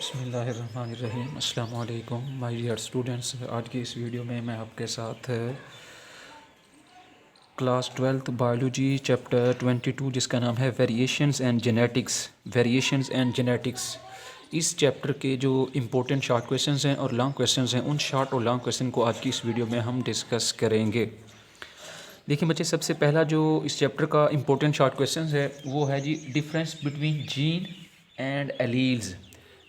बिस्मिल्लाहिर्रहमानिर्रहीम। अस्सलाम वालेकुम माय डियर स्टूडेंट्स। आज की इस वीडियो में मैं आपके साथ क्लास 12th बायोलॉजी चैप्टर 22 जिसका नाम है वेरिएशंस एंड जेनेटिक्स, इस चैप्टर के जो इम्पोर्टेंट शॉर्ट क्वेश्चंस हैं और लॉन्ग क्वेश्चंस हैं, उन शॉर्ट और लॉन्ग क्वेश्चन को आज की इस वीडियो में हम डिस्कस करेंगे। देखिए बच्चे, सबसे पहला जो इस चैप्टर का इम्पोर्टेंट शॉर्ट क्वेश्चन है वो है जी difference between gene and alleles.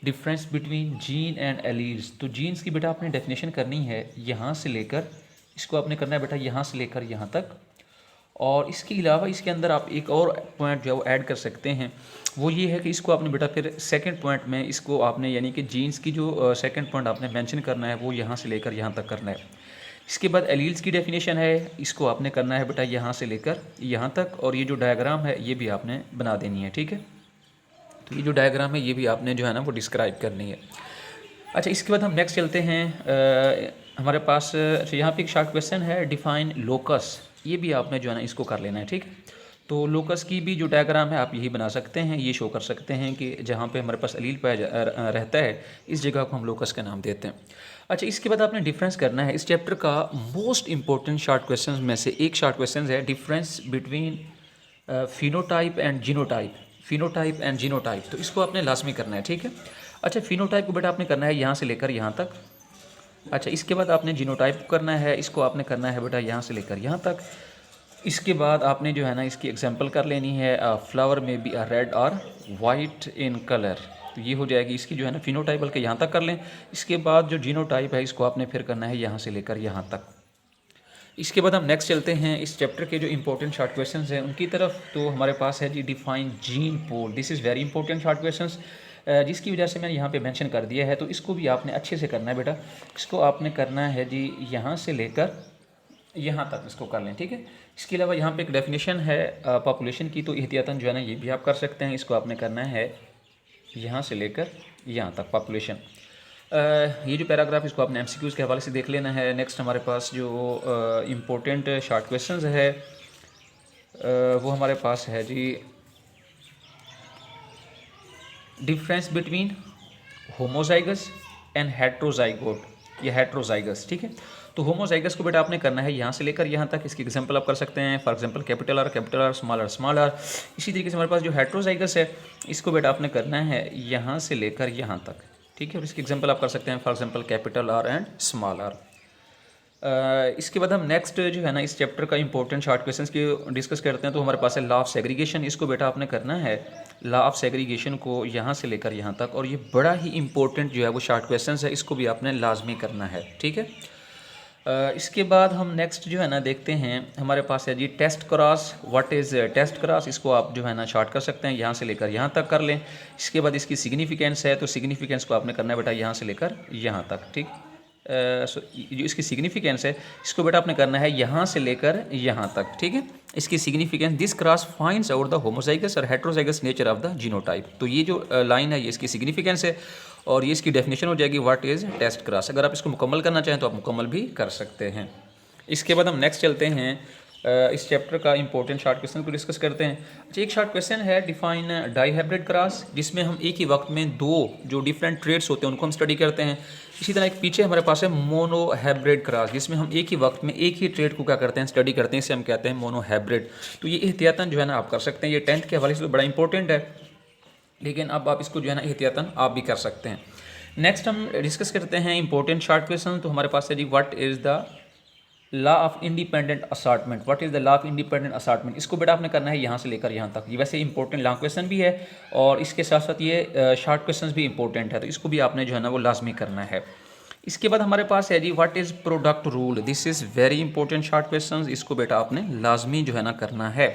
Difference between gene and alleles, तो जीन्स की बेटा आपने डेफिनेशन करनी है यहाँ से लेकर, इसको आपने करना है बेटा यहाँ से लेकर यहाँ तक। और इसके अलावा इसके अंदर आप एक और पॉइंट जो है वो ऐड कर सकते हैं, वो ये है कि इसको आपने बेटा फिर सेकंड पॉइंट में इसको आपने यानी कि जीन्स की जो सेकंड पॉइंट आपने मेंशन करना है वो यहाँ से लेकर यहाँ तक करना है। इसके बाद एलील्स की डेफिनेशन है, इसको आपने करना है बेटा यहाँ से लेकर यहाँ तक, और ये जो डायग्राम है ये भी आपने बना देनी है, ठीक है। तो ये जो डायग्राम है ये भी आपने जो है ना वो डिस्क्राइब करनी है। अच्छा, इसके बाद हम नेक्स्ट चलते हैं। हमारे पास अच्छा यहाँ पे एक शॉर्ट क्वेश्चन है, डिफाइन लोकस, ये भी आपने जो है ना इसको कर लेना है, ठीक है। तो लोकस की भी जो डायग्राम है आप यही बना सकते हैं, ये शो कर सकते हैं कि जहाँ पे हमारे पास एलील रहता है इस जगह को हम लोकस का नाम देते हैं। अच्छा, इसके बाद आपने डिफरेंस करना है। इस चैप्टर का मोस्ट इंपॉर्टेंट शॉर्ट क्वेश्चन में से एक शॉर्ट क्वेश्चन है difference between phenotype and genotype. Phenotype and genotype, तो इसको आपने लाजमी करना है, ठीक है। अच्छा, फिनोटाइप को बेटा आपने करना है यहाँ से लेकर यहाँ तक। अच्छा, इसके बाद आपने जीनोटाइप को करना है, इसको आपने करना है बेटा यहाँ से लेकर यहाँ तक। इसके बाद आपने जो है ना इसकी एग्जांपल कर लेनी है, फ्लावर में बी अ रेड और वाइट इन कलर, तो ये हो जाएगी इसकी जो है ना फिनोटाइप, बल्कि यहाँ तक कर लें। इसके बाद जो जीनोटाइप है इसको आपने फिर करना है यहाँ से लेकर यहाँ तक। इसके बाद हम नेक्स्ट चलते हैं इस चैप्टर के जो इंपॉर्टेंट शॉर्ट क्वेश्चंस हैं उनकी तरफ। तो हमारे पास है जी define gene pool. This is very important short questions, जिसकी वजह से मैंने यहाँ पे मेंशन कर दिया है। तो इसको भी आपने अच्छे से करना है बेटा। इसको आपने करना है जी यहाँ से लेकर यहाँ तक, इसको कर लें, ठीक है। इसके अलावा यहाँ पे एक डेफिनेशन है पॉपुलेशन की, तो एहतियातन जो है ना ये भी आप कर सकते हैं। इसको आपने करना है यहाँ से लेकर यहाँ तक पॉपुलेशन। ये जो पैराग्राफ इसको आपने एमसीक्यूज़ के हवाले से देख लेना है। नेक्स्ट हमारे पास जो इम्पोर्टेंट शॉर्ट क्वेश्चंस है वो हमारे पास है जी difference between homozygous and heterozygote या हेट्रोजाइगस, ठीक है। तो होमोजाइगस को बेटा आपने करना है यहाँ से लेकर यहाँ तक। इसकी एग्जांपल आप कर सकते हैं, for example capital R, small R. इसी तरीके से हमारे पास जो हेट्रोजाइगस है इसको बेटा आपने करना है यहाँ से लेकर यहाँ तक, ठीक है। और इसकी एग्जांपल आप कर सकते हैं, for example capital R and small R. इसके बाद हम नेक्स्ट जो है ना इस चैप्टर का इंपॉर्टेंट शॉर्ट क्वेश्चंस की डिस्कस करते हैं। तो हमारे पास है लॉ ऑफ सेग्रीगेशन। इसको बेटा आपने करना है लॉ ऑफ सेग्रीगेशन को यहाँ से लेकर यहाँ तक, और ये बड़ा ही इंपॉर्टेंट जो है वो शॉर्ट क्वेश्चंस है, इसको भी आपने लाजमी करना है, ठीक है। इसके बाद हम नेक्स्ट जो है ना देखते हैं, हमारे पास है जी test cross. What is test cross, इसको आप जो है ना शॉर्ट कर सकते हैं, यहाँ से लेकर यहाँ तक कर लें। इसके बाद इसकी सिग्निफिकेंस है, तो सिग्निफिकेंस को आपने करना है बेटा यहाँ से लेकर यहाँ तक, ठीक। जो इसकी सिग्निफिकेंस है इसको बेटा आपने करना है यहाँ से लेकर यहाँ तक, ठीक है। इसकी significance, this cross finds out the homozygous और heterozygous nature of the genotype. तो ये जो लाइन है ये इसकी सिग्निफिकेंस है, और ये इसकी डेफिनेशन हो जाएगी व्हाट इज़ टेस्ट क्रॉस। अगर आप इसको मुकम्मल करना चाहें तो आप मुकम्मल भी कर सकते हैं। इसके बाद हम नेक्स्ट चलते हैं, इस चैप्टर का इंपॉर्टेंट शॉर्ट क्वेश्चन को डिस्कस करते हैं। अच्छा, एक शॉर्ट क्वेश्चन है डिफाइन डाईहाइब्रिड क्रॉस, जिसमें हम एक ही वक्त में दो जो डिफरेंट ट्रेड्स होते हैं उनको हम स्टडी करते हैं। इसी तरह एक पीछे हमारे पास है मोनोहाइब्रिड क्रॉस, जिसमें हम एक ही वक्त में एक ही ट्रेड को क्या करते हैं, स्टडी करते हैं, इसे हम कहते हैं मोनोहाइब्रिड। तो ये एहतियातन जो है ना आप कर सकते हैं, ये 10th के हवाले से तो बड़ा इंपॉर्टेंट है, लेकिन अब आप इसको जो है ना एहतियातन आप भी कर सकते हैं। नेक्स्ट हम डिस्कस करते हैं इंपॉर्टेंट शॉर्ट क्वेश्चन। तो हमारे पास है जी what is the law of independent assortment. What is the law of independent assortment, इसको बेटा आपने करना है यहाँ से लेकर यहाँ तक। ये वैसे इंपॉर्टेंट लॉन्ग क्वेश्चन भी है, और इसके साथ साथ ये शॉर्ट क्वेश्चन भी इंपॉर्टेंट है, तो इसको भी आपने जो है ना वो लाजमी करना है। इसके बाद हमारे पास है जी what is product rule. This is very important short question, इसको बेटा आपने लाजमी जो है ना करना है।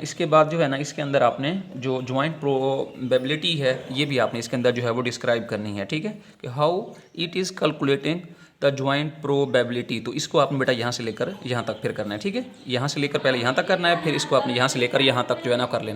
इसके बाद जो है ना इसके अंदर आपने जो ज्वाइंट प्रोबेबिलिटी है ये भी आपने इसके अंदर जो है वो डिस्क्राइब करनी है, ठीक है, कि how it is calculating the joint probability. तो इसको आपने बेटा यहाँ से लेकर यहाँ तक फिर करना है, ठीक है। यहाँ से लेकर पहले यहाँ तक करना है, फिर इसको आपने यहाँ से लेकर यहाँ तक जो है ना कर लेना।